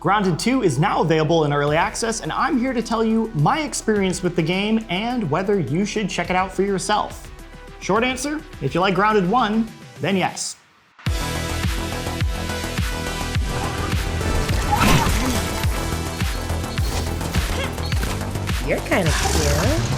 Grounded 2 is now available in early access, and I'm here to tell you my experience with the game and whether you should check it out for yourself. Short answer, if you like Grounded 1, then yes. You're kind of cute.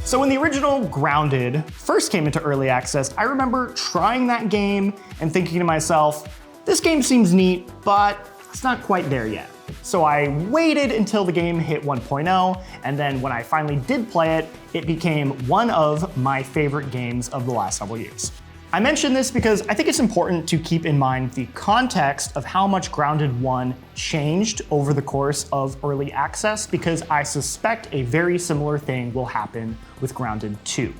So when the original Grounded first came into early access, I remember trying that game and thinking to myself, this game seems neat, but it's not quite there yet. So I waited until the game hit 1.0, and then when I finally did play it, it became one of my favorite games of the last several years. I mention this because I think it's important to keep in mind the context of how much Grounded 1 changed over the course of early access, because I suspect a very similar thing will happen with Grounded 2.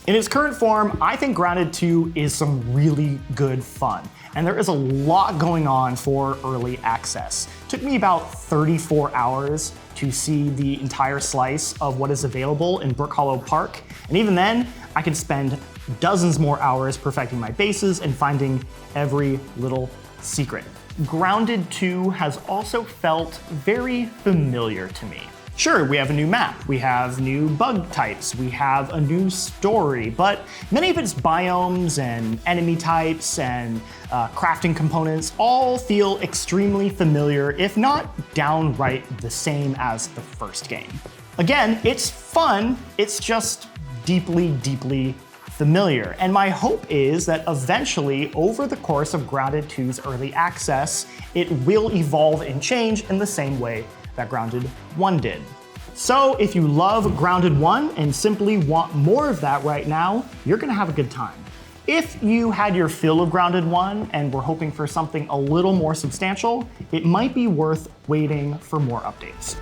In its current form, I think Grounded 2 is some really good fun, and there is a lot going on for early access. It took me about 34 hours to see the entire slice of what is available in Brookhollow Park, and even then, I could spend dozens more hours perfecting my bases and finding every little secret. Grounded 2 has also felt very familiar to me. Sure, we have a new map, we have new bug types, we have a new story, but many of its biomes and enemy types and crafting components all feel extremely familiar, if not downright the same as the first game. Again, it's fun, it's just deeply, deeply familiar. And my hope is that eventually, over the course of Grounded 2's early access, it will evolve and change in the same way that Grounded 1 did. So if you love Grounded 1 and simply want more of that right now, you're gonna have a good time. If you had your fill of Grounded 1 and were hoping for something a little more substantial, it might be worth waiting for more updates.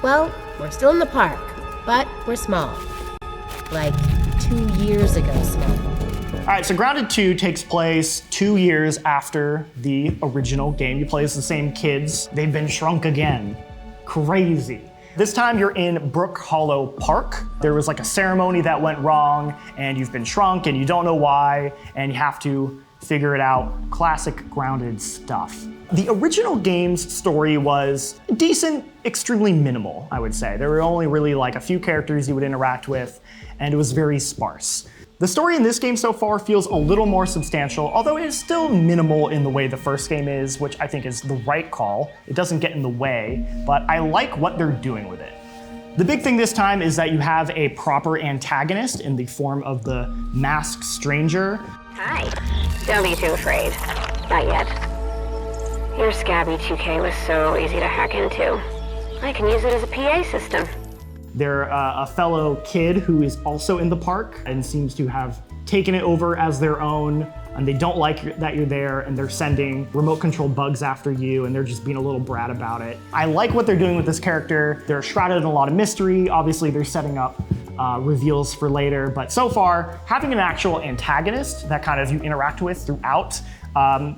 Well, we're still in the park, but we're small. Like 2 years ago small. All right, so Grounded 2 takes place 2 years after the original game. You play as the same kids. They've been shrunk again. Crazy. This time you're in Brookhollow Park. There was like a ceremony that went wrong, and you've been shrunk and you don't know why, and you have to figure it out. Classic Grounded stuff. The original game's story was decent, extremely minimal, I would say. There were only really like a few characters you would interact with, and it was very sparse. The story in this game so far feels a little more substantial, although it is still minimal in the way the first game is, which I think is the right call. It doesn't get in the way, but I like what they're doing with it. The big thing this time is that you have a proper antagonist in the form of the masked stranger. Hi. Don't be too afraid. Not yet. Your Scabby 2K was so easy to hack into. I can use it as a PA system. They're a fellow kid who is also in the park and seems to have taken it over as their own, and they don't like that you're there, and they're sending remote control bugs after you, and they're just being a little brat about it. I like what they're doing with this character. They're shrouded in a lot of mystery. Obviously, they're setting up reveals for later, but so far, having an actual antagonist that kind of you interact with throughout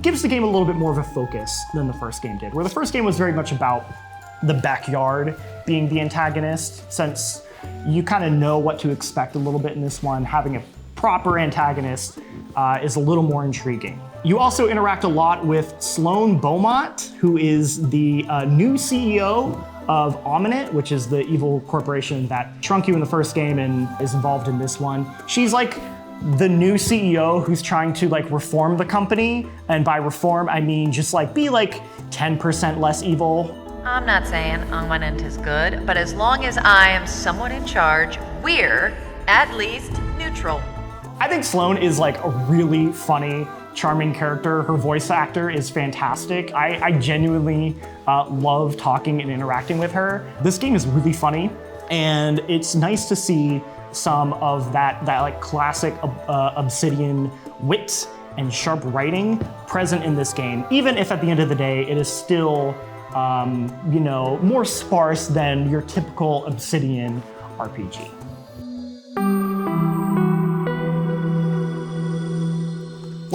gives the game a little bit more of a focus than the first game did, where the first game was very much about the backyard being the antagonist. Since you kind of know what to expect a little bit in this one, having a proper antagonist is a little more intriguing. You also interact a lot with Sloan Beaumont, who is the new CEO of Ominent, which is the evil corporation that shrunk you in the first game and is involved in this one. She's like the new CEO who's trying to like reform the company, and by reform I mean just like be like 10% less evil. I'm not saying Ominent is good, but as long as I am somewhat in charge, we're at least neutral. I think Sloan is like a really funny, charming character. Her voice actor is fantastic. I genuinely love talking and interacting with her. This game is really funny, and it's nice to see some of that like classic Obsidian wit and sharp writing present in this game, even if at the end of the day it is still you know, more sparse than your typical Obsidian RPG.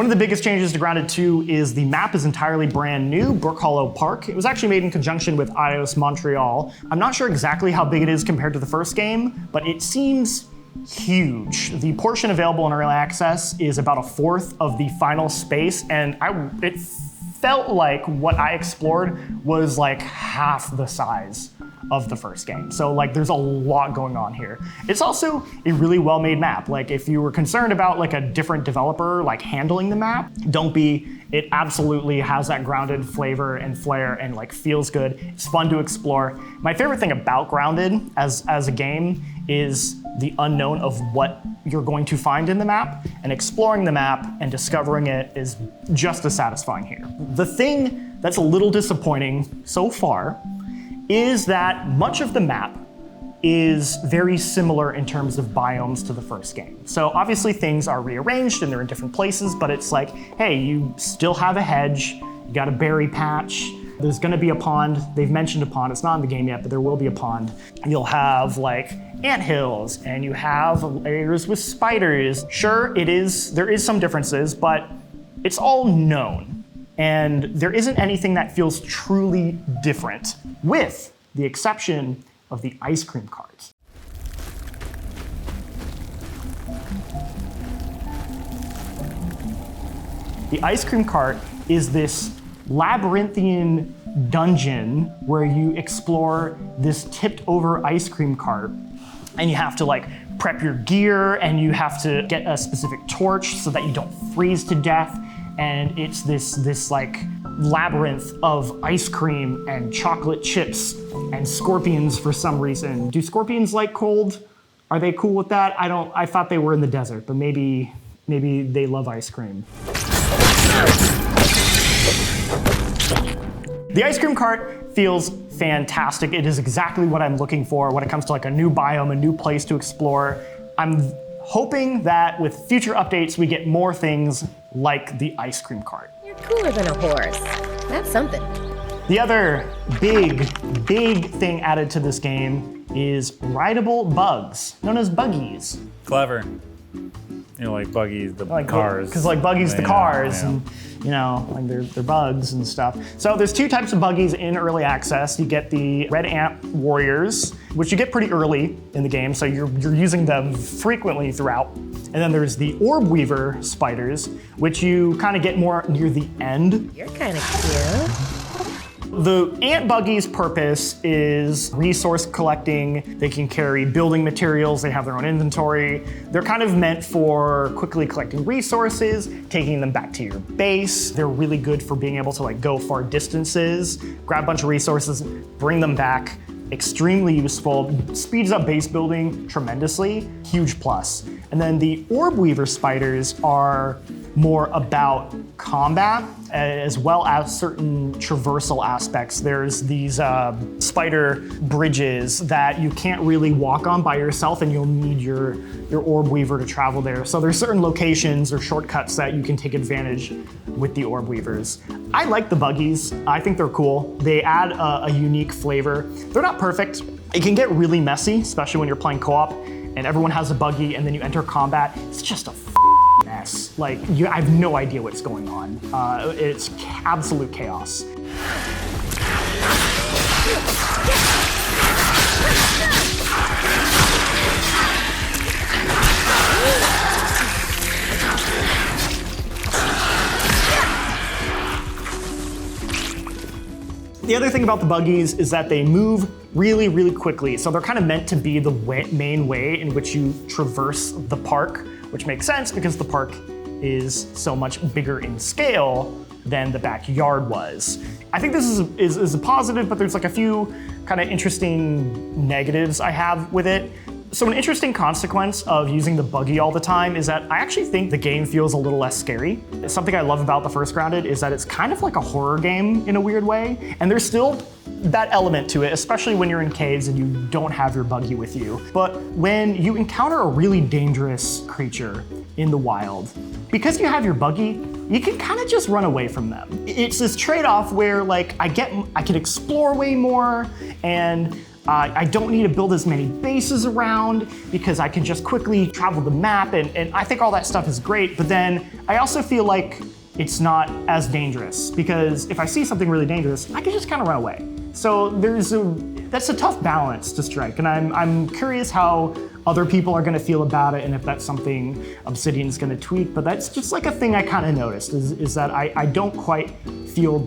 One of the biggest changes to Grounded 2 is the map is entirely brand new, Brookhollow Park. It was actually made in conjunction with iOS Montreal. I'm not sure exactly how big it is compared to the first game, but it seems huge. The portion available in early access is about a fourth of the final space, and it felt like what I explored was like half the size of the first game. So like there's a lot going on here. It's also a really well-made map. Like if you were concerned about like a different developer like handling the map, don't be. It absolutely has that Grounded flavor and flair and like feels good. It's fun to explore. My favorite thing about Grounded as a game is the unknown of what you're going to find in the map, and exploring the map and discovering it is just as satisfying here. The thing that's a little disappointing so far is that much of the map is very similar in terms of biomes to the first game. So obviously things are rearranged and they're in different places, but it's like, hey, you still have a hedge, you got a berry patch, there's gonna be a pond. They've mentioned a pond, it's not in the game yet, but there will be a pond. You'll have like anthills and you have areas with spiders. Sure, there is some differences, but it's all known. And there isn't anything that feels truly different, with the exception of the ice cream cart. The ice cream cart is this labyrinthian dungeon where you explore this tipped over ice cream cart, and you have to like prep your gear and you have to get a specific torch so that you don't freeze to death. And it's this like labyrinth of ice cream and chocolate chips and scorpions for some reason. Do scorpions like cold? Are they cool with that? I thought they were in the desert, but maybe they love ice cream. The ice cream cart feels fantastic. It is exactly what I'm looking for when it comes to like a new biome, a new place to explore. I'm hoping that with future updates, we get more things like the ice cream cart. You're cooler than a horse. That's something. The other big thing added to this game is rideable bugs, known as buggies. Clever. You know, like buggies, the cars. Because like buggies, the cars, yeah. and you know, like they're bugs and stuff. So there's two types of buggies in early access. You get the red ant warriors, which you get pretty early in the game, so you're using them frequently throughout. And then there's the orb weaver spiders, which you kind of get more near the end. You're kind of cute. The ant buggy's purpose is resource collecting. They can carry building materials, they have their own inventory. They're kind of meant for quickly collecting resources, taking them back to your base. They're really good for being able to like go far distances, grab a bunch of resources, bring them back. Extremely useful, speeds up base building tremendously, huge plus. And then the orb weaver spiders are more about combat as well as certain traversal aspects. There's these spider bridges that you can't really walk on by yourself, and you'll need your orb weaver to travel there. So there's certain locations or shortcuts that you can take advantage with the orb weavers. I like the buggies. I think they're cool. They add a unique flavor. They're not perfect. It can get really messy, especially when you're playing co-op and everyone has a buggy and then you enter combat. It's just a mess. Like, I have no idea what's going on. It's absolute chaos. The other thing about the buggies is that they move really, really quickly. So they're kind of meant to be the main way in which you traverse the park, which makes sense because the park is so much bigger in scale than the backyard was. I think this is a positive, but there's like a few kind of interesting negatives I have with it. So an interesting consequence of using the buggy all the time is that I actually think the game feels a little less scary. Something I love about the first Grounded is that it's kind of like a horror game in a weird way, and there's still that element to it, especially when you're in caves and you don't have your buggy with you. But when you encounter a really dangerous creature in the wild, because you have your buggy, you can kind of just run away from them. It's this trade-off where like I can explore way more, and I don't need to build as many bases around because I can just quickly travel the map, and I think all that stuff is great, but then I also feel like it's not as dangerous because if I see something really dangerous, I can just kind of run away. So that's a tough balance to strike, and I'm curious how other people are gonna feel about it and if that's something Obsidian's gonna tweak, but that's just like a thing I kind of noticed is that I don't quite feel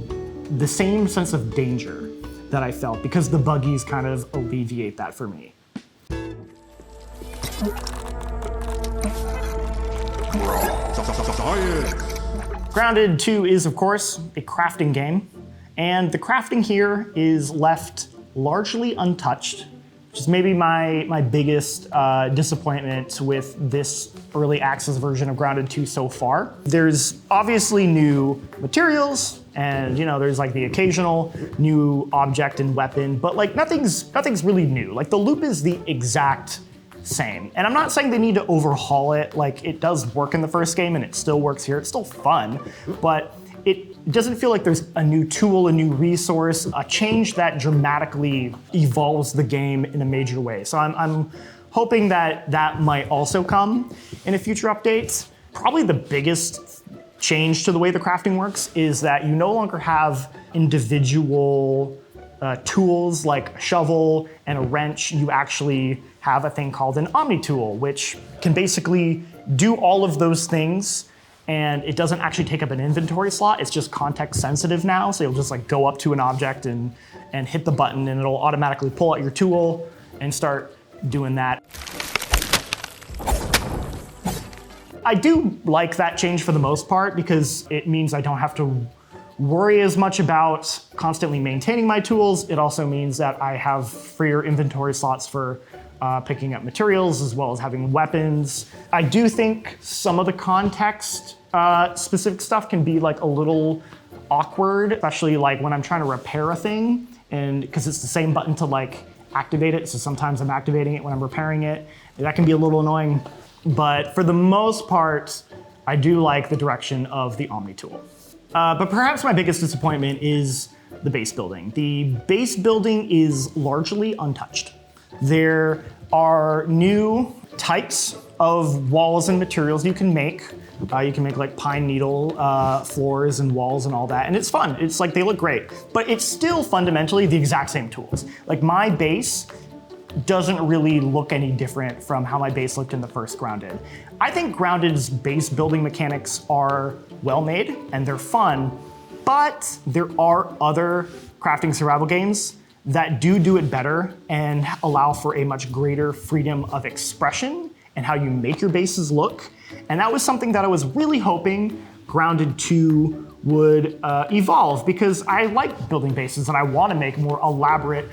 the same sense of danger that I felt because the buggies kind of alleviate that for me. Grounded 2 is, of course, a crafting game, and the crafting here is left largely untouched, which is maybe my biggest disappointment with this early access version of Grounded 2 so far. There's obviously new materials, and there's like the occasional new object and weapon, but like nothing's really new. Like the loop is the exact same. And I'm not saying they need to overhaul it, like it does work in the first game and it still works here, it's still fun, but it doesn't feel like there's a new tool, a new resource, a change that dramatically evolves the game in a major way. So I'm hoping that that might also come in a future update. Probably the biggest change to the way the crafting works is that you no longer have individual tools like a shovel and a wrench. You actually have a thing called an Omni tool, which can basically do all of those things, and it doesn't actually take up an inventory slot. It's just context sensitive now, so you'll just like go up to an object and hit the button, and it'll automatically pull out your tool and start doing that. I do like that change for the most part because it means I don't have to worry as much about constantly maintaining my tools. It also means that I have freer inventory slots for picking up materials as well as having weapons. I do think some of the context specific stuff can be like a little awkward, especially like when I'm trying to repair a thing, and because it's the same button to like activate it, so sometimes I'm activating it when I'm repairing it. That can be a little annoying, but for the most part, I do like the direction of the Omni tool. But perhaps my biggest disappointment is the base building. The base building is largely untouched. There are new types of walls and materials you can make. You can make like pine needle floors and walls and all that, and it's fun. It's like they look great, but it's still fundamentally the exact same tools. Like my base doesn't really look any different from how my base looked in the first Grounded. I think Grounded's base building mechanics are well made and they're fun, but there are other crafting survival games that do it better and allow for a much greater freedom of expression and how you make your bases look. And that was something that I was really hoping Grounded 2 would evolve, because I like building bases and I want to make more elaborate,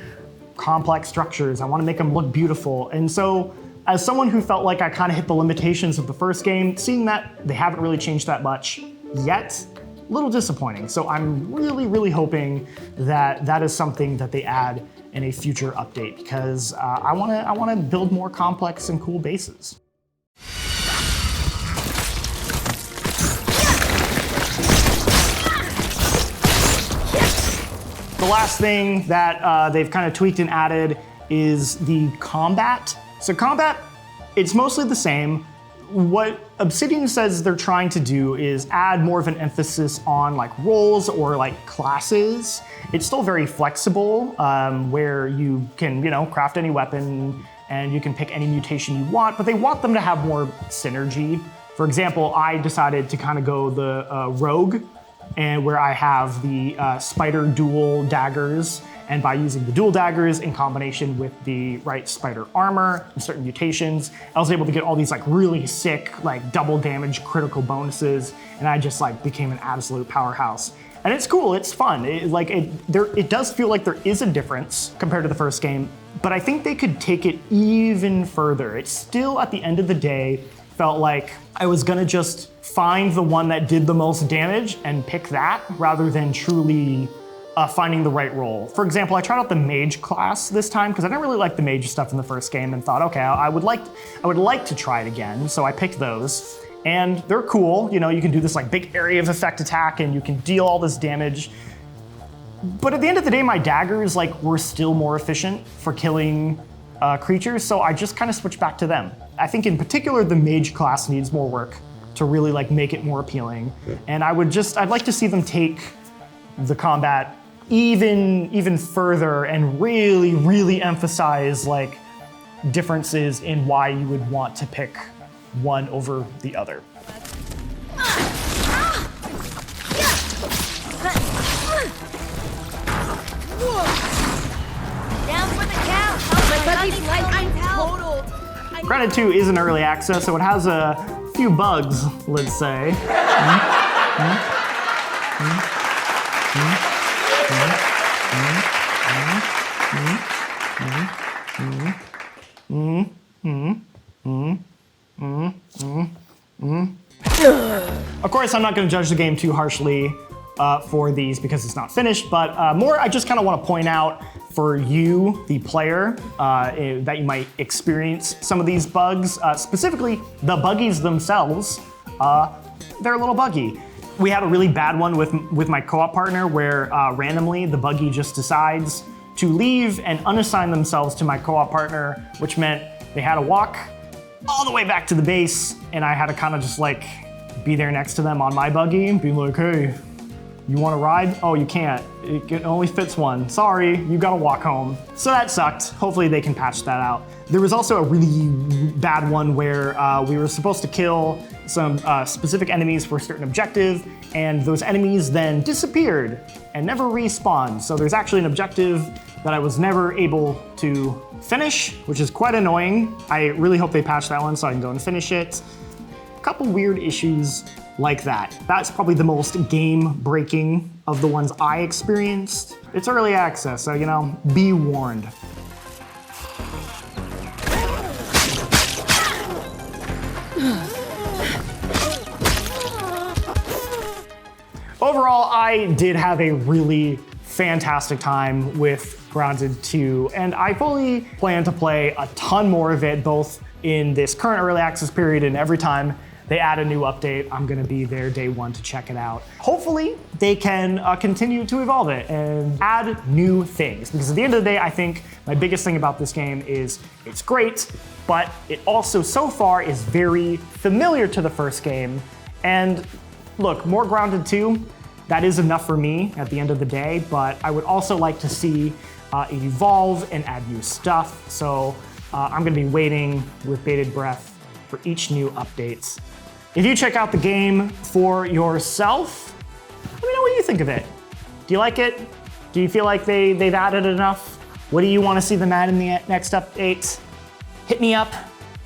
complex structures. I want to make them look beautiful. And so as someone who felt like I kind of hit the limitations of the first game, seeing that they haven't really changed that much yet, a little disappointing. So I'm really hoping that that is something that they add in a future update, because I want to build more complex and cool bases. The last thing that they've kind of tweaked and added is the combat. So combat, it's mostly the same. What Obsidian says they're trying to do is add more of an emphasis on like roles or like classes. It's still very flexible, where you can, craft any weapon and you can pick any mutation you want, but they want them to have more synergy. For example, I decided to kind of go the rogue, and where I have the spider dual daggers, and by using the dual daggers in combination with the right spider armor and certain mutations, I was able to get all these like really sick, like double damage critical bonuses, and I just like became an absolute powerhouse. And it's cool, it's fun. It does feel like there is a difference compared to the first game, but I think they could take it even further. It's still, at the end of the day, felt like I was gonna just find the one that did the most damage and pick that, rather than truly finding the right role. For example, I tried out the mage class this time because I didn't really like the mage stuff in the first game, and thought, okay, I would like to try it again. So I picked those, and they're cool. You can do this like big area of effect attack, and you can deal all this damage. But at the end of the day, my daggers were still more efficient for killing creatures, so I just kind of switched back to them. I think in particular, the mage class needs more work to really make it more appealing. And I'd like to see them take the combat even further and really, really emphasize differences in why you would want to pick one over the other. Down for the count. I'm totaled. Grounded 2 is an early access, so it has a few bugs, let's say. Of course, I'm not going to judge the game too harshly for these because it's not finished, but more I just kind of want to point out for you, the player, that you might experience some of these bugs, specifically the buggies themselves. They're a little buggy. We had a really bad one with my co-op partner where randomly the buggy just decides to leave and unassign themselves to my co-op partner, which meant they had to walk all the way back to the base, and I had to kind of just be there next to them on my buggy and be like, hey, you want to ride? Oh, you can't. It only fits one. Sorry, you gotta walk home. So that sucked. Hopefully they can patch that out. There was also a really bad one where we were supposed to kill some specific enemies for a certain objective, and those enemies then disappeared and never respawned. So there's actually an objective that I was never able to finish, which is quite annoying. I really hope they patch that one so I can go and finish it. A couple weird issues like that. That's probably the most game-breaking of the ones I experienced. It's early access, so be warned. Overall, I did have a really fantastic time with Grounded 2, and I fully plan to play a ton more of it, both in this current early access period and every time they add a new update, I'm gonna be there day one to check it out. Hopefully, they can continue to evolve it and add new things, because at the end of the day, I think my biggest thing about this game is it's great, but it also so far is very familiar to the first game. And look, more Grounded 2, that is enough for me at the end of the day, but I would also like to see it evolve and add new stuff. So I'm gonna be waiting with bated breath for each new updates. If you check out the game for yourself, let me know what you think of it. Do you like it? Do you feel like they've added enough? What do you want to see them add in the next update? Hit me up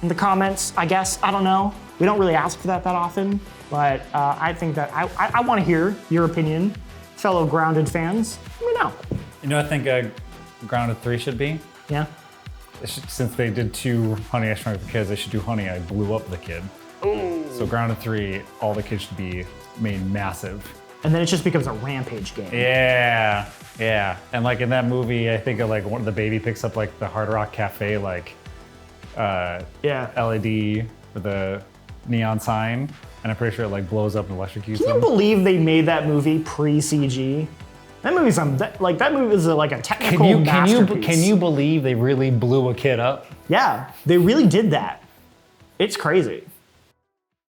in the comments, I guess. I don't know. We don't really ask for that often, but I think that I want to hear your opinion, fellow Grounded fans. Let me know. You know what I think Grounded 3 should be? Yeah? Since they did 2 Honey, I Shrunk the Kids, they should do Honey, I Blew Up the Kid. Ooh. So Grounded 3, all the kids should be made massive. And then it just becomes a rampage game. Yeah, yeah. And in that movie, I think one of the baby picks up the Hard Rock Cafe LED with the neon sign, and I'm pretty sure it blows up and electrocutes them. Can you believe they made that movie pre-CG? That movie's that movie is a technical masterpiece. Can you believe they really blew a kid up? Yeah, they really did that. It's crazy.